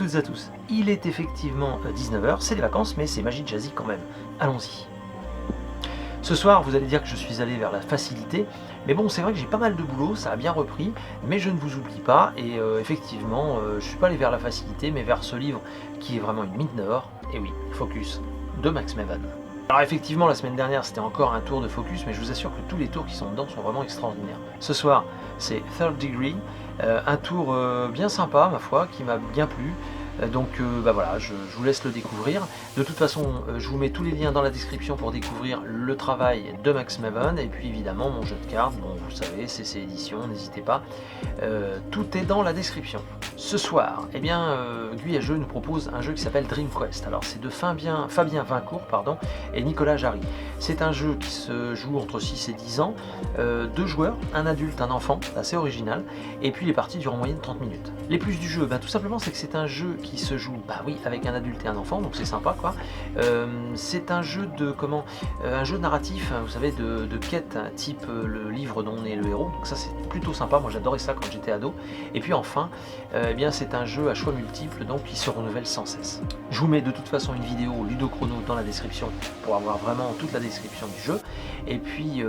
toutes et à tous. Il est effectivement 19h, c'est les vacances, mais c'est Magie Jazzy quand même. Allons-y. Ce soir, vous allez dire que je suis allé vers la facilité, mais bon, c'est vrai que j'ai pas mal de boulot, ça a bien repris, mais je ne vous oublie pas, et effectivement, je suis pas allé vers la facilité, mais vers ce livre qui est vraiment une mine d'or, et oui, Focus, de Max Maven. Alors effectivement, la semaine dernière, c'était encore un tour de Focus, mais je vous assure que tous les tours qui sont dedans sont vraiment extraordinaires. Ce soir, c'est Third Degree, un tour bien sympa, ma foi, qui m'a bien plu. Donc bah voilà, je vous laisse le découvrir. De toute façon, je vous mets tous les liens dans la description pour découvrir le travail de Max Maven, et puis évidemment mon jeu de cartes, bon vous savez, CC Édition, n'hésitez pas. Tout est dans la description. Ce soir, eh bien, Guy à Jeux nous propose un jeu qui s'appelle Dream Quest. Alors c'est de Fabien Vincourt et Nicolas Jarry. C'est un jeu qui se joue entre 6 et 10 ans, 2 joueurs, un adulte, un enfant, assez original, et puis les parties durent en moyenne 30 minutes. Les plus du jeu, tout simplement c'est que c'est un jeu qui se joue, oui, avec un adulte et un enfant, donc c'est sympa quoi. C'est un jeu de un jeu narratif, vous savez, de quête, type le livre dont on est le héros, donc ça c'est plutôt sympa, moi j'adorais ça quand j'étais ado. Et puis enfin, eh bien c'est un jeu à choix multiples, donc qui se renouvelle sans cesse. Je vous mets de toute façon une vidéo Ludochrono dans la description pour avoir vraiment toute la description du jeu. Et puis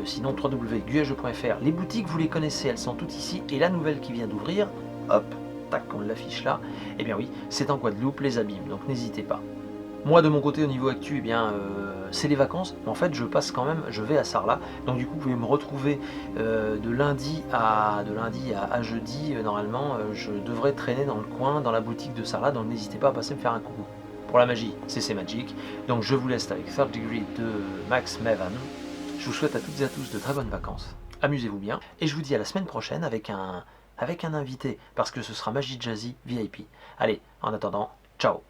sinon www.guajeux.fr, les boutiques vous les connaissez, elles sont toutes ici, et la nouvelle qui vient d'ouvrir, hop, tac, on l'affiche là, et bien oui, c'est en Guadeloupe, les Abîmes, donc n'hésitez pas. Moi de mon côté au niveau actu, eh bien c'est les vacances, mais en fait je passe quand même, je vais à Sarlat, donc du coup vous pouvez me retrouver de lundi à jeudi, normalement je devrais traîner dans le coin, dans la boutique de Sarlat, donc n'hésitez pas à passer me faire un coucou. Pour la magie, c'est Magic, donc je vous laisse avec Third Degree de Max Maven. Je vous souhaite à toutes et à tous de très bonnes vacances, amusez-vous bien, et je vous dis à la semaine prochaine avec un invité, parce que ce sera Magie Jazzy VIP. Allez, en attendant, ciao.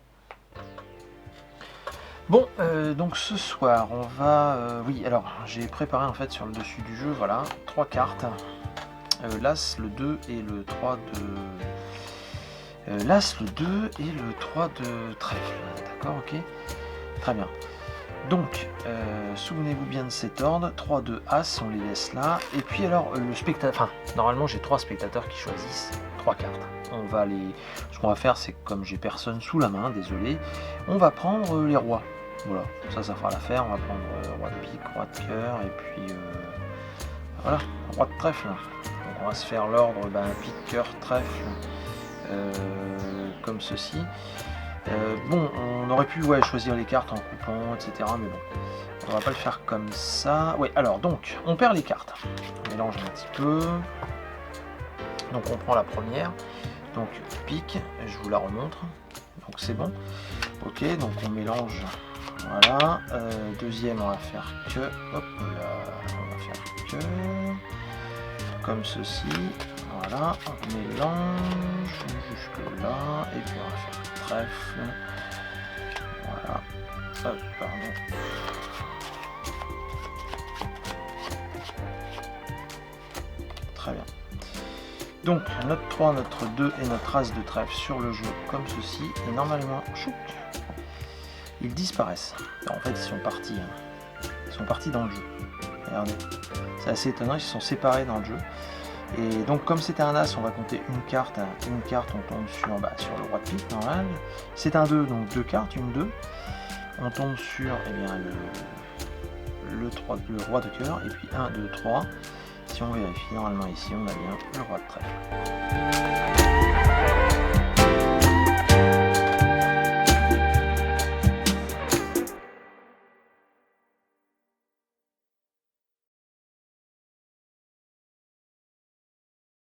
Bon, donc ce soir, on va... oui, alors, j'ai préparé en fait sur le dessus du jeu, voilà, 3 cartes. L'As, le 2 et le 3 de... L'As, le 2 et le 3 de trèfle, d'accord, ok. Très bien. Donc, souvenez-vous bien de cet ordre, 3 de As, on les laisse là. Et puis alors, le spectateur... Enfin, normalement, j'ai 3 spectateurs qui choisissent 3 cartes. On va les... Ce qu'on va faire, c'est que comme j'ai personne sous la main, désolé, on va prendre les rois. Voilà, ça fera l'affaire. On va prendre roi de pique, roi de cœur, et puis voilà, roi de trèfle. Donc on va se faire l'ordre pique, cœur, trèfle, comme ceci. Bon, on aurait pu choisir les cartes en coupant, etc. Mais bon, on va pas le faire comme ça. Oui, alors donc, on perd les cartes. On mélange un petit peu. Donc on prend la première. Donc pique, je vous la remontre. Donc c'est bon. Ok, donc on mélange. Voilà, deuxième on va faire que, hop là, on va faire que, comme ceci, voilà, on mélange jusque là, et puis on va faire trèfle, voilà, hop, pardon, très bien. Donc notre 3, notre 2 et notre As de trèfle sur le jeu comme ceci, et normalement, chouc, ils disparaissent. Alors, en fait, ils sont partis dans le jeu. Regardez, c'est assez étonnant, ils se sont séparés dans le jeu. Et donc, comme c'était un As, on va compter une carte. Une carte, on tombe sur le roi de pique, normal. C'est un 2, donc 2 cartes, une 2. On tombe sur le roi de cœur, et puis 1, 2, 3. Si on vérifie, normalement ici, on a bien le roi de trèfle.